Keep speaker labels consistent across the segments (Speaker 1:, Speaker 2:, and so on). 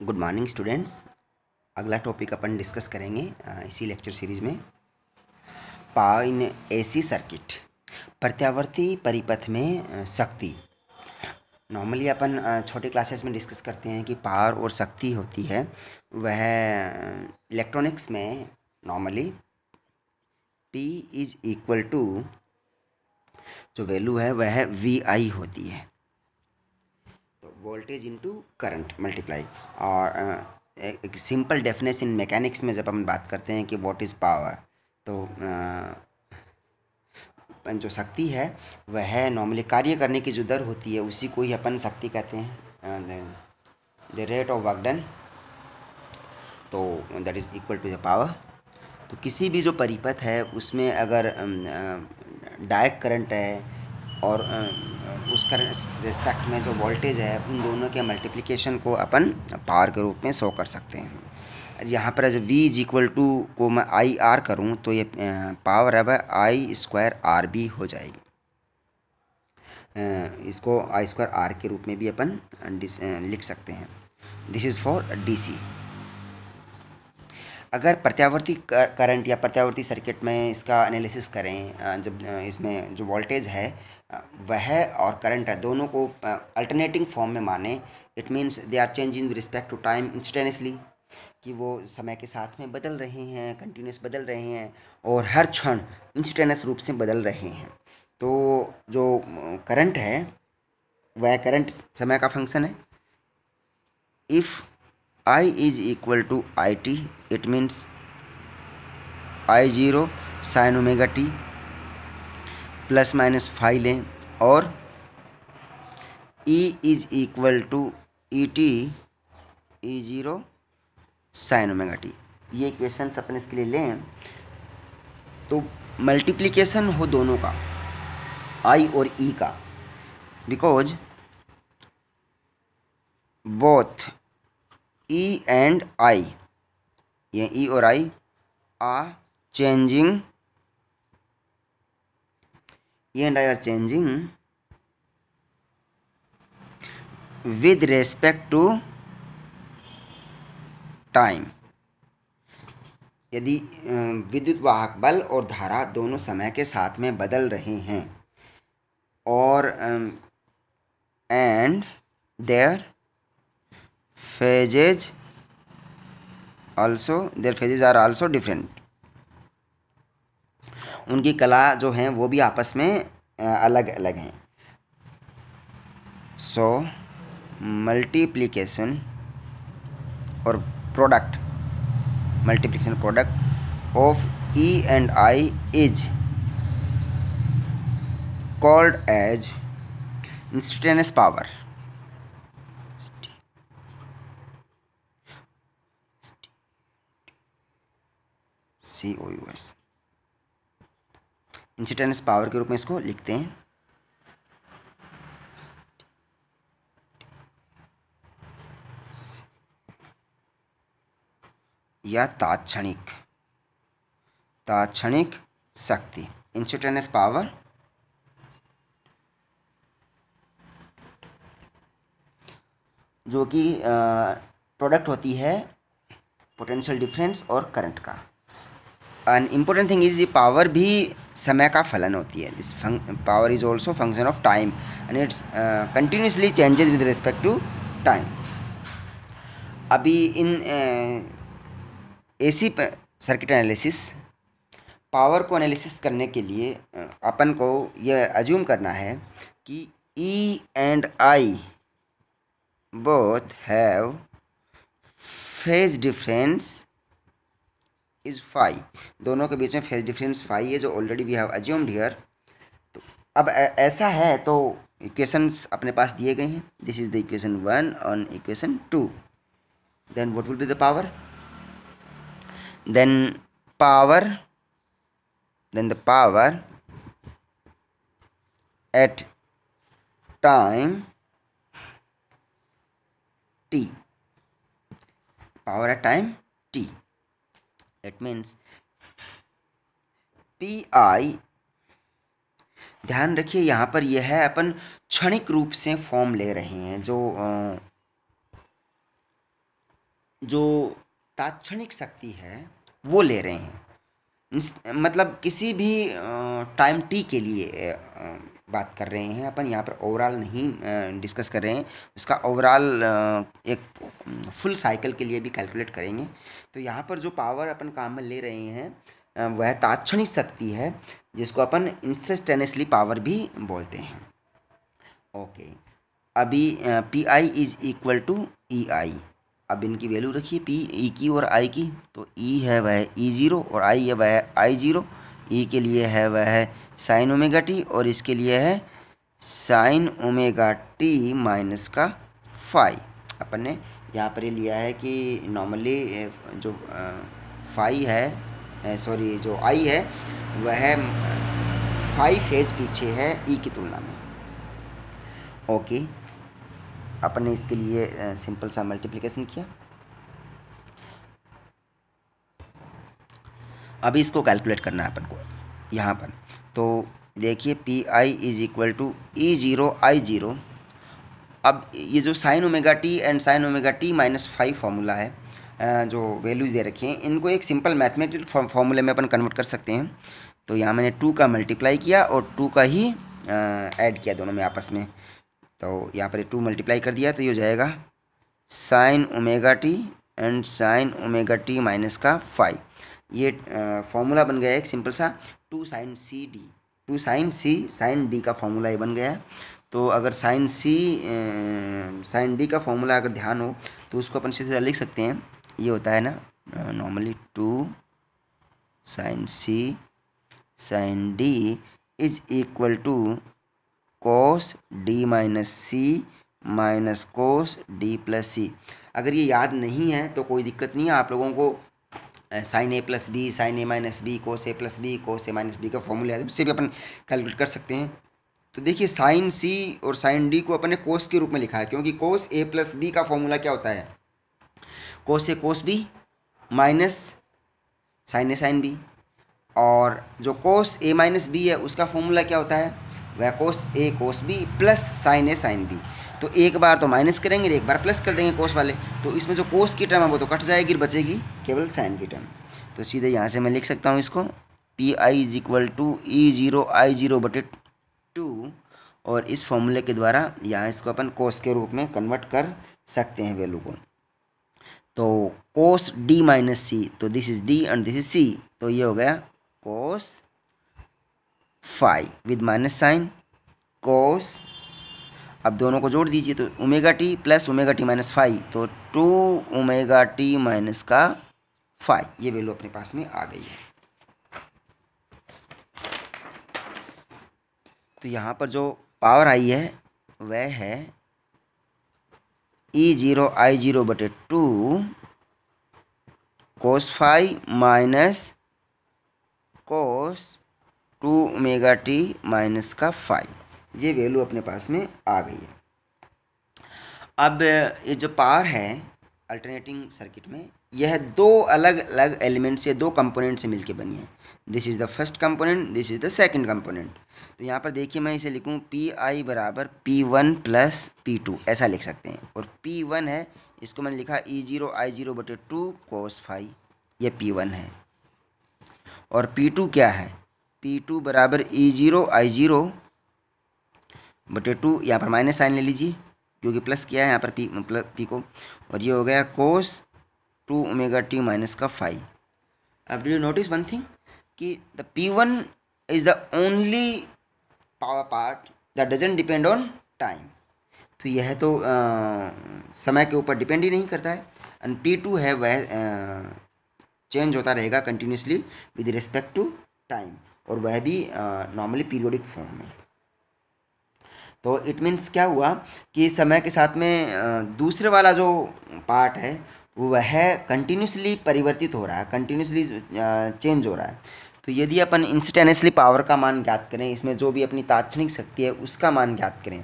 Speaker 1: Good morning students. अगला topic अपन discuss करेंगे इसी लेक्चर सीरीज में। पावर इन एसी सर्किट, प्रत्यावर्ती परिपथ में शक्ति। नॉर्मली अपन छोटे क्लासेस में डिस्कस करते हैं कि पावर और शक्ति होती है वह इलेक्ट्रॉनिक्स में normally P is equal to जो वैल्यू है वह VI होती है, तो वोल्टेज इनटू करंट मल्टीप्लाई। और एक सिंपल डेफिनेशन मैकेनिक्स में जब हम बात करते हैं कि व्हाट इज़ पावर, तो जो शक्ति है वह नॉर्मली कार्य करने की जो दर होती है उसी को ही अपन शक्ति कहते हैं, the rate of work done, तो that is equal to the power. तो किसी भी जो परिपथ है उसमें अगर डायरेक्ट करंट है और उस करंट रिस्पेक्ट में जो वोल्टेज है उन दोनों के मल्टीप्लिकेशन को अपन पावर के रूप में शो कर सकते हैं। यहाँ पर जब V इज इक्वल टू को मैं IR करूँ तो ये पावर है वह I²RB हो जाएगी। इसको I²R के रूप में भी अपन लिख सकते हैं। This is for DC। अगर प्रत्यावर्ती करंट या प्रत्यावर्ती सर्किट में इसका एनालिसिस करें, जब इसमें जो वोल्टेज है वह और करंट है दोनों को अल्टरनेटिंग फॉर्म में माने, it means they are changing with respect to time instantaneously, कि वो समय के साथ में बदल रहे हैं, कंटिन्यूस बदल रहे हैं और हर क्षण इंस्टेंटेनियस रूप से बदल रहे हैं। तो जो करंट है वह करंट समय का फंक्शन है। If I is equal to IT, it means I0 sin omega t plus minus phi लें, और E is equal to ET E0 sin omega t। ये इक्वेशंस अपन इसके लिए लें तो मल्टीप्लिकेशन हो दोनों का, I और E का, because both E and I, ये E और I are changing, E and I are changing with respect to time। यदि विद्युत वाहक बल और धारा दोनों समय के साथ में बदल रहे हैं और and their phases are also different, उनकी कला जो हैं वो भी आपस में अलग अलग हैं। सो मल्टीप्लिकेशन और product, multiplication product of E and I is called as instantaneous power। COUS, instantaneous power के रूप में इसको लिखते हैं। या तात्क्षणिक शक्ति, इंस्टेंटेनियस पावर, जो कि प्रोडक्ट होती है पोटेंशियल डिफरेंस और करंट का। एन इम्पोर्टेंट थिंग इज ये पावर भी समय का फलन होती है। This power is also function of time and it's continuously changes with respect to time. अभी in AC circuit analysis, power को एनालिसिस करने के लिए अपन को यह अज्यूम करना है कि E and I both have phase difference is phi, दोनों के बीच में फेज डिफरेंस फाई है, जो already we have assumed here. तो अब ऐसा है तो इक्वेशंस अपने पास दिए गए हैं। दिस इज द इक्वेशन 1 और equation 2। Then what will be the power? then the power at time t, power at time t, it means PI। ध्यान रखिए यहाँ पर यह है अपन क्षणिक रूप से फॉर्म ले रहे हैं, जो जो तात्क्षणिक शक्ति है वो ले रहे हैं। मतलब किसी भी टाइम टी के लिए बात कर रहे हैं अपन, यहाँ पर ओवरऑल नहीं डिस्कस कर रहे हैं, उसका ओवरऑल एक फुल साइकिल के लिए भी कैलकुलेट करेंगे। तो यहाँ पर जो पावर अपन काम में ले रहे हैं वह तात्क्षणिक शक्ति है, जिसको अपन इंस्टेंटेनियसली पावर भी बोलते हैं। ओके, अभी P I is equal to E I. अब इनकी वैल्यू रखिए पी ई की और आई की। तो ई है वह ई ज़ीरो और आई है वह आई ज़ीरो। ई के लिए है वह साइन ओमेगा टी और इसके लिए है साइन ओमेगा टी माइनस का फाई। अपन ने यहाँ पर ये लिया है कि नॉर्मली जो फाई है, सॉरी जो आई है वह 5 फेज पीछे है ई की तुलना में। ओके, अपन ने इसके लिए सिंपल सा मल्टीप्लिकेशन किया। अभी इसको कैलकुलेट करना है अपन को यहाँ पर। तो देखिए P I is equal to E zero I zero. अब ये जो sine omega T and sine omega T minus 5 formula है, जो वैल्यूज़ दे रखे हैं, इनको एक सिंपल मैथमेटिकल फार्मूले में अपन कन्वर्ट कर सकते हैं। तो यहाँ मैंने 2 का मल्टीप्लाई किया और 2 का ही ऐड किया दोनों में आपस में। तो यहाँ पर 2 मल्टीप्लाई कर दिया तो ये हो जाएगा sign omega T and sine omega T minus का 5। ये फॉर्मूला बन गया एक सिंपल सा 2 sine C D, 2 sine C sine D का फॉर्मूला ये बन गया है। तो अगर साइन सी साइन डी का फॉर्मूला अगर ध्यान हो तो उसको अपन सीधे लिख सकते हैं। ये होता है ना normally 2 sine C sine D is equal to cos D minus C minus cos D plus C. अगर ये याद नहीं है तो कोई दिक्कत नहीं है, आप लोगों को साइन ए प्लस बी साइन ए माइनस बी कोस ए प्लस बी कोस ए माइनस बी का फॉर्मूला है, उससे भी अपन कैलकुलेट कर सकते हैं। तो देखिए साइन सी और साइन डी को अपन ने कोस के रूप में लिखा है, क्योंकि कोस ए प्लस बी का फॉर्मूला क्या होता है, कोस ए कोस बी माइनस साइन ए साइन बी। और जो कोस ए माइनस बी है उसका फॉर्मूला क्या होता है, वह कोस ए कोस बी प्लस साइन ए साइन बी। तो एक बार तो माइनस करेंगे, एक बार प्लस कर देंगे कोस वाले, तो इसमें जो कोस की टर्म है वो तो कट जाएगी, बचेगी केवल साइन की टर्म। तो सीधे यहाँ से मैं लिख सकता हूँ इसको P I is equal to E zero I zero बटे 2, और इस फॉर्मूले के द्वारा यहाँ इसको अपन कोस के रूप में कन्वर्ट कर सकते हैं वैल्यू को। तो कोस डी माइनस सी, तो this is D and this is C, तो ये हो गया cos phi with minus sine cos. अब दोनों को जोड़ दीजिए तो omega T plus omega T minus 5, तो 2 ओमेगा टी माइनस का 5, ये वैल्यू अपने पास में आ गई है। तो यहाँ पर जो पावर आई है वह है ई ज़ीरो आई ज़ीरो बटे 2 कोस 5 minus cos 2 omega T minus का 5, ये वैल्यू अपने पास में आ गई है। अब ये जो पावर है अल्टरनेटिंग सर्किट में, यह दो अलग अलग एलिमेंट से, दो कंपोनेंट से मिलके बनी है। This is the first component, this is the second component. तो यहाँ पर देखिए मैं इसे लिखूँ पी आई बराबर P1 प्लस P2, ऐसा लिख सकते हैं। और P1 है, इसको मैंने लिखा ई ज़ीरो आई ज़ीरो बटे 2 कोस 5, ये P1 है। और P2 क्या है, P2 बराबर ई ज़ीरो आई ज़ीरो बटे 2, यहाँ पर माइनस साइन ले लीजिए क्योंकि प्लस किया है यहाँ पर पी को, और ये हो गया कोस 2 ओमेगा टी माइनस का 5। अब do you notice one thing कि the P1 is the only power part that doesn't depend on time. तो यह तो समय के ऊपर डिपेंड ही नहीं करता है। एंड P2 है वह चेंज होता रहेगा continuously with respect to time, और वह भी नॉर्मली पीरियोडिक फॉर्म में। तो इट मीन्स क्या हुआ कि समय के साथ में दूसरे वाला जो पार्ट है वह कंटिन्यूसली परिवर्तित हो रहा है, कंटिन्यूसली चेंज हो रहा है। तो यदि अपन इंस्टेंटेनियसली पावर का मान ज्ञात करें, इसमें जो भी अपनी तात्क्षणिक शक्ति है उसका मान ज्ञात करें,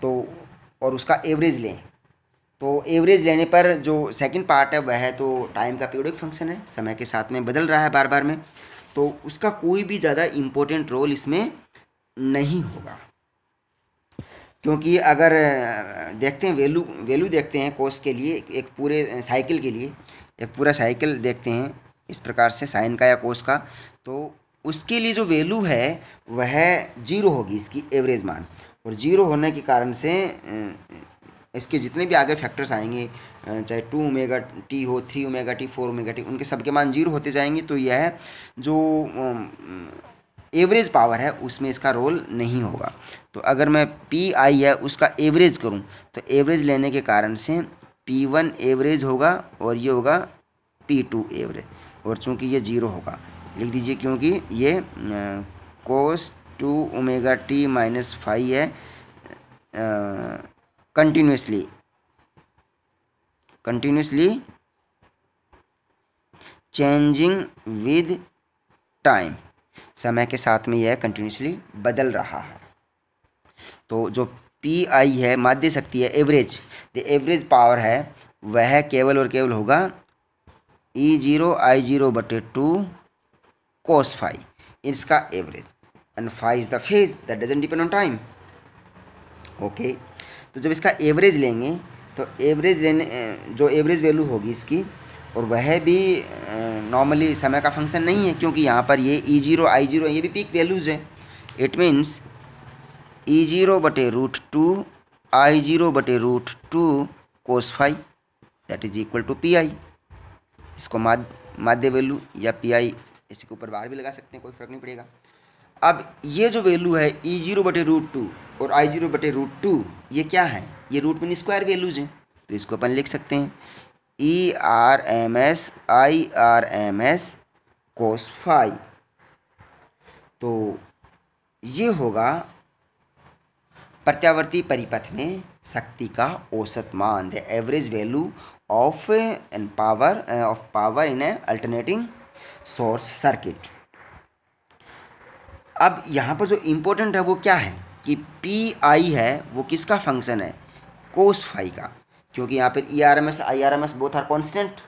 Speaker 1: तो और उसका एवरेज लें, तो एवरेज लेने पर जो सेकंड पार्ट है वह तो टाइम का पीरियोडिक फंक्शन है, समय के साथ में बदल रहा है बार बार में, तो उसका कोई भी ज़्यादा इम्पोर्टेंट रोल इसमें नहीं होगा। क्योंकि अगर देखते हैं वैल्यू वैल्यू देखते हैं कोस के लिए, एक पूरे साइकिल के लिए एक पूरा साइकिल देखते हैं इस प्रकार से साइन का या कोस का, तो उसके लिए जो वैल्यू है वह जीरो होगी, इसकी एवरेज मान। और जीरो होने के कारण से इसके जितने भी आगे फैक्टर्स आएंगे, चाहे 2 ओमेगा टी हो, 3 ओमेगा टी, 4 ओमेगा टी, उनके सबके मान जीरो होते जाएंगे। तो यह जो एवरेज पावर है उसमें इसका रोल नहीं होगा। तो अगर मैं पी आई है उसका एवरेज करूं, तो एवरेज लेने के कारण से पी वन एवरेज होगा और ये होगा पी टू एवरेज, और चूंकि ये जीरो होगा लिख दीजिए, क्योंकि ये कोस 2 ओमेगा टी माइनस फाइव है कंटिन्यूसली चेंजिंग विद टाइम, समय के साथ में यह कंटिन्यूसली बदल रहा है। तो जो पी आई है माध्य शक्ति है, एवरेज, द एवरेज पावर है, वह केवल और केवल होगा ई जीरो आई जीरो बटे टू कोस फाइव, इसका average, and five is the phase that doesn't depend on time. Okay, तो जब इसका एवरेज लेंगे तो एवरेज लेने जो एवरेज वैल्यू होगी इसकी, और वह भी नॉर्मली समय का फंक्शन नहीं है, क्योंकि यहाँ पर ये ई जीरो आई जीरो ये भी पीक वैल्यूज़ है। इट मीन्स ई जीरो बटे रूट टू आई जीरो बटे root two cos five that is equal to P I. इसको माध्य वैल्यू या पी आई इसी के ऊपर बाहर भी लगा सकते हैं, कोई फ़र्क नहीं पड़ेगा। अब ये जो वैल्यू है ई जीरो बटे रूट टू और आई जीरो बटे रूट टू, ये क्या है, ये रूट मीन स्क्वायर वैल्यूज हैं, तो इसको अपन लिख सकते हैं E R M S I R M S cos five. तो ये होगा प्रत्यावर्ती परिपथ में शक्ति का औसत मान, the average value of power in A alternating source circuit. अब यहाँ पर जो इम्पोर्टेंट है वो क्या है कि पी आई है वो किसका फंक्शन है, कोस फाई का, क्योंकि यहाँ पर E R M S I R M S both are constant.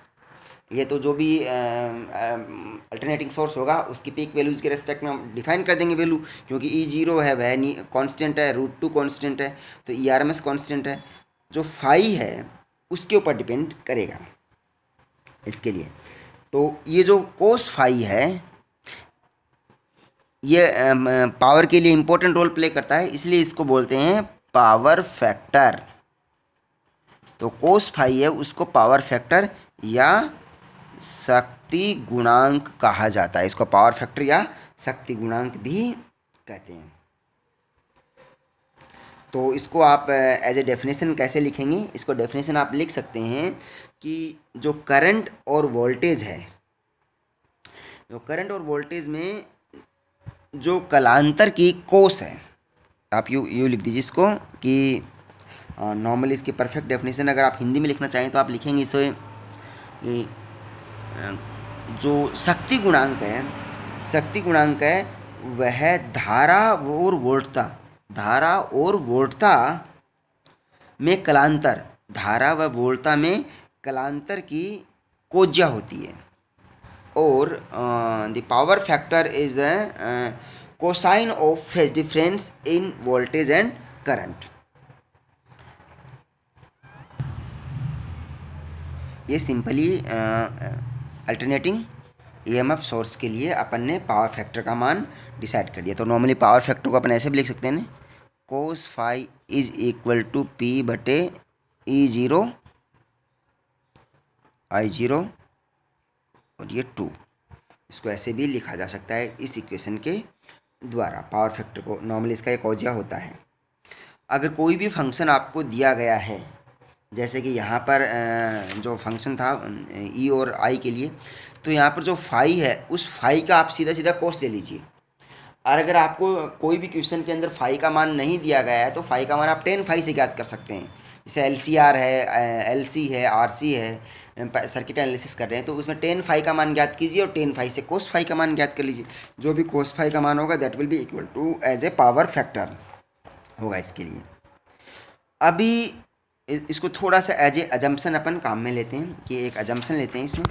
Speaker 1: ये तो जो भी अल्टरनेटिंग सोर्स होगा उसकी पीक वैल्यूज़ के रेस्पेक्ट में हम डिफाइन कर देंगे वैल्यू, क्योंकि ई जीरो है वह कांस्टेंट है, रूट टू कांस्टेंट है, तो E R M S constant है, जो फाई है उसके ऊपर डिपेंड करेगा इसके लिए। तो ये जो कोस फाई है ये पावर के लिए इम्पोर्टेंट रोल प्ले करता है, इसलिए इसको बोलते हैं पावर फैक्टर। तो कोस फाई है उसको पावर फैक्टर या शक्ति गुणांक कहा जाता है, इसको पावर फैक्टर या शक्ति गुणांक भी कहते हैं। तो इसको आप एज ए डेफिनेशन कैसे लिखेंगे, इसको डेफिनेशन आप लिख सकते हैं कि जो करंट और वोल्टेज है, जो करंट और वोल्टेज में जो कलांतर की कोस है, आप यू लिख दीजिए इसको कि नॉर्मली इसकी परफेक्ट डेफिनेशन अगर आप हिंदी में लिखना चाहें तो आप लिखेंगे इसे जो शक्ति गुणांक है वह धारा और वोल्टता में कलांतर, धारा व वोल्टता में कलांतर की कोज्या होती है, और the power factor is the cosine of phase difference in voltage and current. ये सिंपली अल्टरनेटिंग ईएमएफ सोर्स के लिए अपन ने पावर फैक्टर का मान डिसाइड कर दिया। तो नॉर्मली पावर फैक्टर को अपन ऐसे भी लिख सकते हैं, cos phi is equal to P बटे ई जीरो आई जीरो और ये 2, इसको ऐसे भी लिखा जा सकता है इस इक्वेशन के द्वारा। पावर फैक्टर को नॉर्मली इसका एक औजिया होता है। अगर कोई भी फंक्शन आपको दिया गया है, जैसे कि यहाँ पर जो फंक्शन था ई और आई के लिए, तो यहाँ पर जो फाई है उस फाई का आप सीधा सीधा कोस ले लीजिए। और अगर आपको कोई भी क्वेश्चन के अंदर फाई का मान नहीं दिया गया है तो फाई का मान आप टेन फाई से ज्ञात कर सकते हैं। जैसे LCR है, LC है, RC है, सर्किट एनालिसिस कर रहे हैं तो उसमें टेन फाई का मान ज्ञात कीजिए और टेन फाई से कोस फाई का मान ज्ञात कर लीजिए। जो भी कोस फाई का मान होगा that will be equal to as a power factor होगा इसके लिए। अभी इसको थोड़ा सा एज ए अजम्पशन अपन काम में लेते हैं कि एक अजम्पशन लेते हैं इसमें।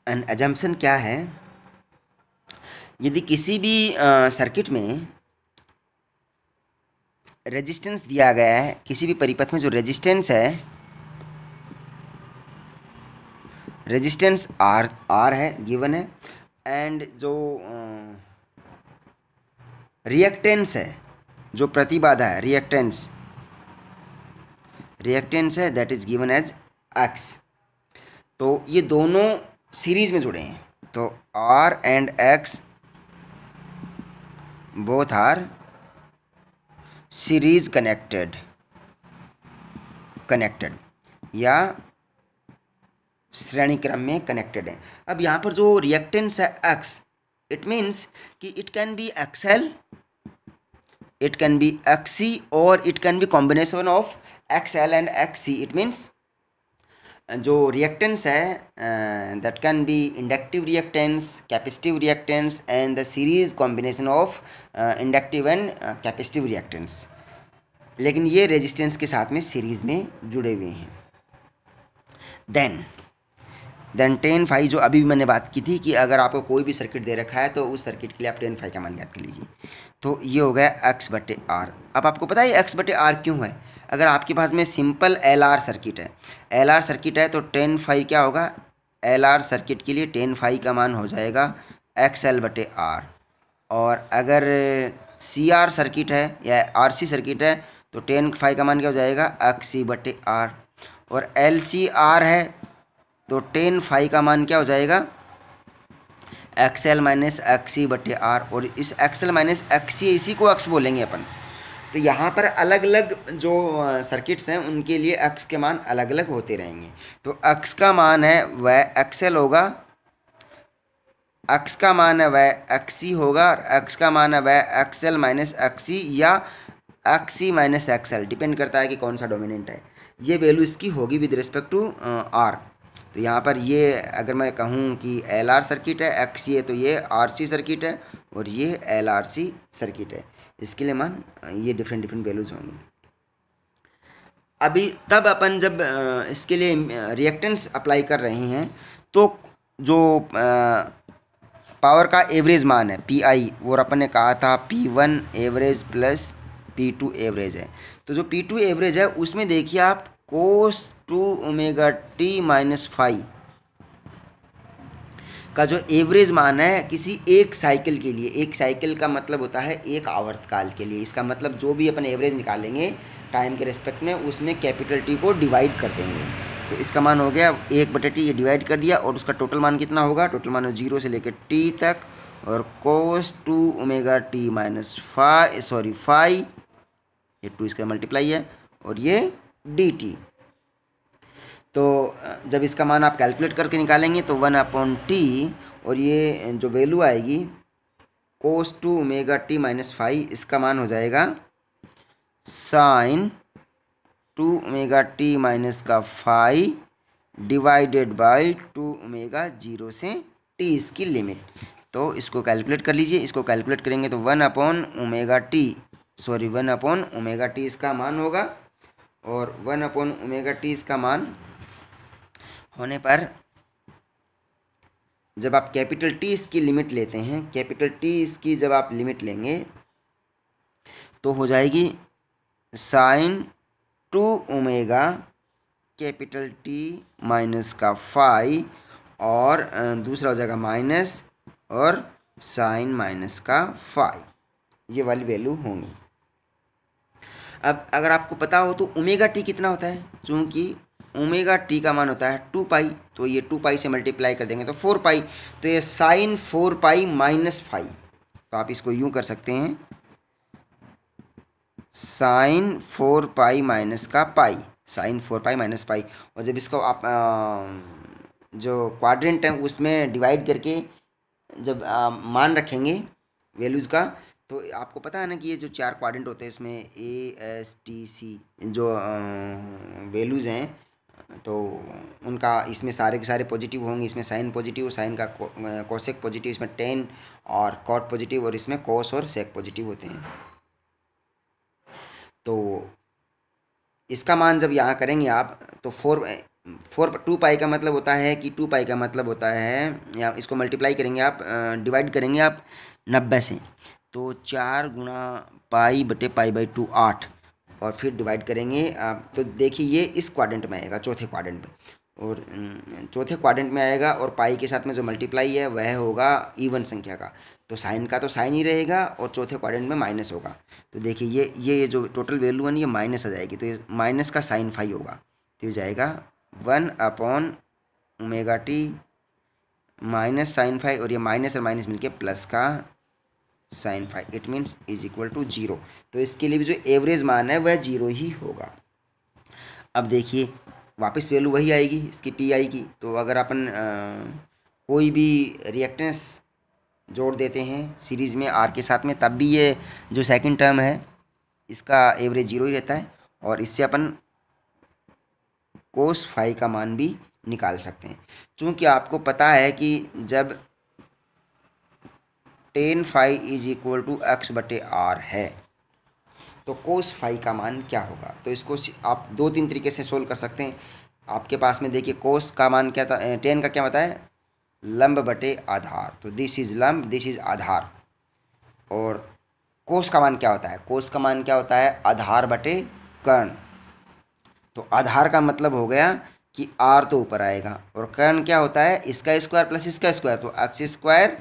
Speaker 1: एन अजम्पशन क्या है, यदि किसी भी सर्किट में रेजिस्टेंस दिया गया है किसी भी परिपथ में, जो रेजिस्टेंस है, रेजिस्टेंस आर है, गिवन है, एंड जो रिएक्टेंस है, जो प्रतिबाधा है, रिएक्टेंस है, that is given as X. तो ये दोनों सीरीज में जुड़े हैं, तो R and X both are series connected या श्रेणी क्रम में कनेक्टेड है। अब यहाँ पर जो रिएक्टेंस है एक्स, इट मीन्स कि it can be XL, it can be XC, और it can be combination of XL and XC. It means जो रिएक्टेंस है that can be inductive reactance, capacitive reactance and the series combination of inductive and capacitive reactance, लेकिन ये resistance के साथ में series में जुड़े हुए हैं। देन 10 फाई, जो अभी भी मैंने बात की थी कि अगर आपको कोई भी सर्किट दे रखा है तो उस सर्किट के लिए आप 10 फाई का मान ज्ञात कर लीजिए। तो ये हो गया x/r। अब आपको पता है x/r क्यों है? अगर आपके पास में सिंपल LR सर्किट है, LR सर्किट है तो 10 फाई क्या होगा? LR सर्किट के लिए 10 फाई का मान हो जाएगा XL/R। और अगर CR सर्किट है या RC सर्किट है तो 10 फाई का मान क्या हो जाएगा? XC/R। और LCR है तो 10 फाई का मान क्या हो जाएगा? XL-XC/R। और इस XL-XC, इसी को x बोलेंगे अपन। तो यहाँ पर अलग अलग जो सर्किट्स हैं उनके लिए x के मान अलग अलग होते रहेंगे। तो x का मान है वह XL होगा, x का मान है वह XC होगा, और x का मान है वह XL-XC या XC-XL, डिपेंड करता है कि कौन सा डोमिनेंट है। ये वैल्यू इसकी होगी विद रिस्पेक्ट टू R। तो यहाँ पर ये अगर मैं कहूँ कि LR सर्किट है, XC है, तो ये RC सर्किट है और ये LRC सर्किट है। इसके लिए मान ये डिफरेंट वैल्यूज़ होंगी। अभी तब अपन जब इसके लिए रिएक्टेंस अप्लाई कर रहे हैं तो जो पावर का एवरेज मान है PI, वो अपन ने कहा था P1 average plus P2 average है। तो जो P2 एवरेज है उसमें देखिए आप cos 2ωt माइनस फाई का जो एवरेज मान है किसी एक साइकिल के लिए, एक साइकिल का मतलब होता है एक आवर्तकाल के लिए। इसका मतलब जो भी अपन एवरेज निकालेंगे टाइम के रेस्पेक्ट में, उसमें कैपिटल T को डिवाइड कर देंगे। तो इसका मान हो गया 1/T, ये डिवाइड कर दिया, और उसका टोटल मान कितना होगा? टोटल मान 0 से लेकर T तक, और cos 2ωt माइनस फाई, ये 2 इसका मल्टीप्लाई है, और ये dt। तो जब इसका मान आप कैलकुलेट करके निकालेंगे तो 1/T, और ये जो वैल्यू आएगी cos 2ωt माइनस फाई, इसका मान हो जाएगा sin 2ωt माइनस का फाई डिवाइडेड बाई 2ω 0 से t, इसकी लिमिट। तो इसको कैलकुलेट कर लीजिए। इसको कैलकुलेट करेंगे तो 1/ωt इसका मान होगा, और 1/ωt इसका मान होने पर जब आप कैपिटल T इसकी लिमिट लेते हैं, कैपिटल T इसकी जब आप लिमिट लेंगे तो हो जाएगी sin 2ω कैपिटल T माइनस का फाई, और दूसरा हो जाएगा माइनस, और साइन माइनस का फाई, ये वाली वैल्यू होंगी। अब अगर आपको पता हो तो ω t कितना होता है, चूँकि ω t का मान होता है 2π, तो ये 2π से मल्टीप्लाई कर देंगे तो 4π, तो ये साइन 4π माइनस फाई। तो आप इसको यूँ कर सकते हैं, साइन 4π माइनस का पाई, साइन 4π माइनस पाई। और जब इसको आप जो क्वाड्रेंट है उसमें डिवाइड करके जब मान रखेंगे वैल्यूज़ का, तो आपको पता है ना कि ये जो 4 क्वाड्रेंट होते हैं इसमें ASTC जो वैल्यूज़ हैं, तो उनका इसमें सारे के सारे पॉजिटिव होंगे। इसमें साइन पॉजिटिव, साइन का कोसेक पॉजिटिव, इसमें टेन और कॉट पॉजिटिव, और इसमें कोस और सेक पॉजिटिव होते हैं। तो इसका मान जब यहाँ करेंगे आप तो 2π का मतलब होता है कि 2π का मतलब होता है, या इसको मल्टीप्लाई करेंगे आप, डिवाइड करेंगे आप 90 से, तो 4 गुणा π/π/2 8, और फिर डिवाइड करेंगे तो देखिए ये इस क्वाड्रेंट में आएगा, चौथे क्वाड्रेंट में, और चौथे क्वाड्रेंट में आएगा, और पाई के साथ में जो मल्टीप्लाई है वह होगा इवन संख्या का, तो साइन का तो साइन ही रहेगा और चौथे क्वाड्रेंट में माइनस होगा। तो देखिए ये जो टोटल वैल्यू है ये माइनस आ जाएगी, तो ये माइनस का साइन फाई होगा, तो ये जाएगा 1/ωt माइनस साइन फाई, और ये माइनस और माइनस मिलके प्लस का sine phi, it means is equal to 0। तो इसके लिए भी जो एवरेज मान है वह 0 ही होगा। अब देखिए वापस वैल्यू वही आएगी इसकी पी आई की। तो अगर अपन कोई भी रिएक्टेंस जोड़ देते हैं सीरीज़ में आर के साथ में, तब भी ये जो सेकंड टर्म है इसका एवरेज 0 ही रहता है, और इससे अपन कोस फाई का मान भी निकाल सकते हैं। चूँकि आपको पता है कि जब tan phi is equal to x/r है तो कोस फाई का मान क्या होगा। तो इसको आप 2-3 तरीके से सोल्व कर सकते हैं। आपके पास में देखिए कोस का मान क्या था, टेन का क्या बताया, लंब बटे आधार, तो दिस इज लंब, दिस इज आधार। और कोस का मान क्या होता है, कोस का मान क्या होता है, आधार बटे कर्ण। तो आधार का मतलब हो गया कि आर तो ऊपर आएगा, और कर्ण क्या होता है, इसका स्क्वायर प्लस इसका स्क्वायर, तो X square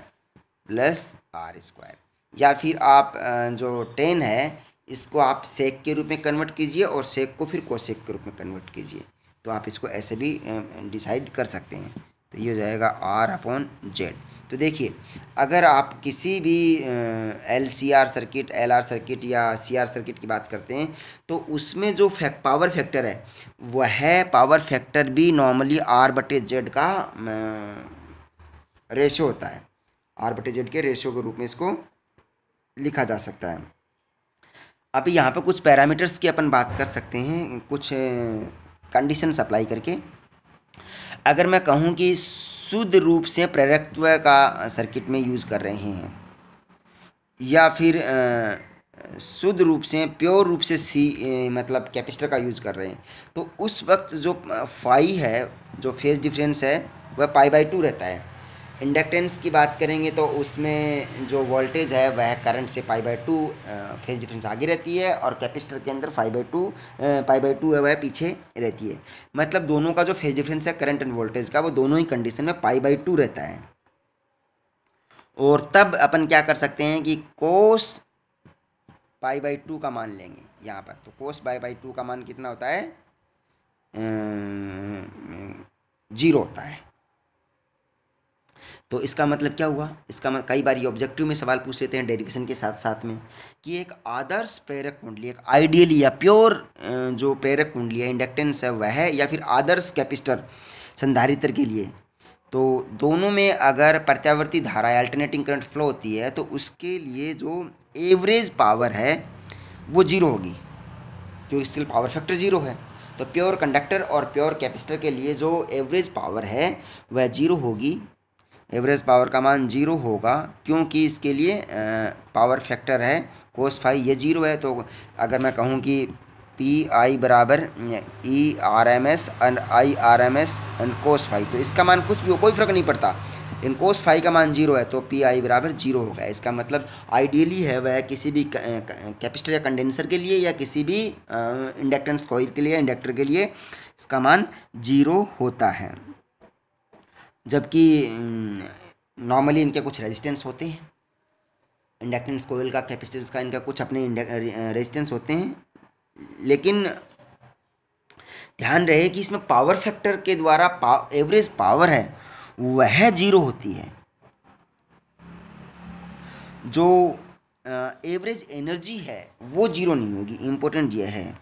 Speaker 1: plus R square. या फिर आप जो टेन है इसको आप सेक के रूप में कन्वर्ट कीजिए और सेक को फिर कोसेक के रूप में कन्वर्ट कीजिए, तो आप इसको ऐसे भी डिसाइड कर सकते हैं। तो ये हो जाएगा R/Z। तो देखिए अगर आप किसी भी LCR सर्किट, LR सर्किट या CR सर्किट की बात करते हैं तो उसमें जो पावर फैक्टर है वह पावर फैक्टर भी नॉर्मली R/Z का रेशो होता है, R/Z के रेशियो के रूप में इसको लिखा जा सकता है। अभी यहाँ पे कुछ पैरामीटर्स की अपन बात कर सकते हैं, कुछ कंडीशंस अप्लाई करके। अगर मैं कहूँ कि शुद्ध रूप से प्रेरकत्व का सर्किट में यूज़ कर रहे हैं, या फिर शुद्ध रूप से प्योर रूप से मतलब कैपेसिटर का यूज़ कर रहे हैं, तो उस वक्त जो फाई है, जो फेज डिफरेंस है वह π/2 रहता है। इंडक्टेंस की बात करेंगे तो उसमें जो वोल्टेज है वह करंट से π/2 फेज डिफरेंस आगे रहती है, और कैपेसिटर के अंदर π/2 है वह पीछे रहती है। मतलब दोनों का जो फेज डिफरेंस है करंट एंड वोल्टेज का, वो दोनों ही कंडीशन में π/2 रहता है। और तब अपन क्या कर सकते हैं कि कोस π/2 का मान लेंगे यहाँ पर। तो कोस π/2 का मान कितना होता है, 0 होता है। तो इसका मतलब क्या हुआ, इसका मतलब कई बार ये ऑब्जेक्टिव में सवाल पूछ लेते हैं डेरिवेशन के साथ साथ में, कि एक आदर्श प्रेरक कुंडली, एक आइडियली या प्योर जो प्रेरक कुंडली है, इंडक्टेंस है वह है, या फिर आदर्श कैपेसिटर संधारित्र के लिए, तो दोनों में अगर प्रत्यावर्ती धारा या अल्टरनेटिंग करंट फ्लो होती है तो उसके लिए जो एवरेज पावर है वो 0 होगी, जो इसके पावर फैक्टर 0 है। तो प्योर कंडक्टर और प्योर कैपेसिटर के लिए जो एवरेज पावर है वह 0 होगी, एवरेज पावर का मान 0 होगा, क्योंकि इसके लिए पावर फैक्टर है कोस फाई, ये 0 है। तो अगर मैं कहूँ कि PI बराबर ERMS and IRMS and cos phi, तो इसका मान कुछ भी हो, कोई फ़र्क नहीं पड़ता, लेकिन कोस फाई का मान 0 है तो PI बराबर 0 होगा। इसका मतलब आइडियली है वह किसी भी कैपेसिटर या कंडेंसर के लिए, या किसी भी इंडक्टेंस कॉइल के लिए, इंडक्टर के लिए इसका मान 0 होता है। जबकि नॉर्मली इनके कुछ रेजिस्टेंस होते हैं, इंडक्टेंस कोयल का, कैपेसिटेंस का, इनका कुछ अपने रेजिस्टेंस होते हैं, लेकिन ध्यान रहे कि इसमें पावर फैक्टर के द्वारा एवरेज पावर है वह 0 होती है, जो एवरेज एनर्जी है वो 0 नहीं होगी। इम्पोर्टेंट ये है।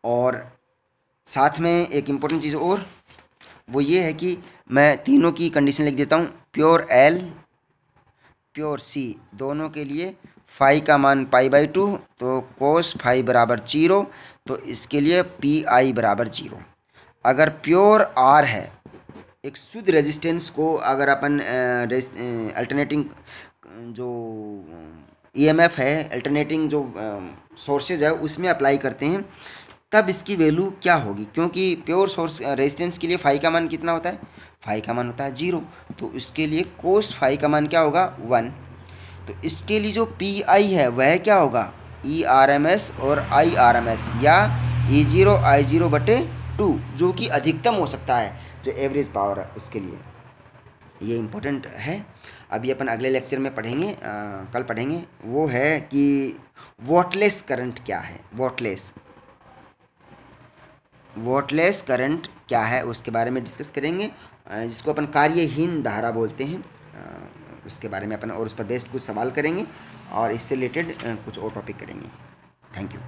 Speaker 1: और साथ में एक इम्पोर्टेंट चीज़ और, वो ये है कि मैं तीनों की कंडीशन लिख देता हूँ। प्योर L, प्योर C, दोनों के लिए फाई का मान π/2, तो कोस फाई बराबर 0, तो इसके लिए PI बराबर 0। अगर प्योर R है, एक शुद्ध रेजिस्टेंस को अगर अपन अल्टरनेटिंग जो EMF है, अल्टरनेटिंग जो सोर्सेज है उसमें अप्लाई करते हैं, तब इसकी वैल्यू क्या होगी, क्योंकि प्योर सोर्स रेजिस्टेंस के लिए फाई का मान कितना होता है, फाई का मान होता है 0, तो इसके लिए कोस फाई का मान क्या होगा, 1। तो इसके लिए जो PI है वह क्या होगा, ERMS और IRMS या E0 I0 बटे 2 जो कि अधिकतम हो सकता है, जो एवरेज पावर है उसके लिए, ये इम्पोर्टेंट है। अभी अपन अगले लेक्चर में पढ़ेंगे, कल पढ़ेंगे, वो है कि वोल्टलेस करंट क्या है। वोल्टलेस करंट क्या है उसके बारे में डिस्कस करेंगे, जिसको अपन कार्यहीन धारा बोलते हैं, उसके बारे में अपन और उस पर बेस्ड कुछ सवाल करेंगे और इससे रिलेटेड कुछ और टॉपिक करेंगे। Thank you.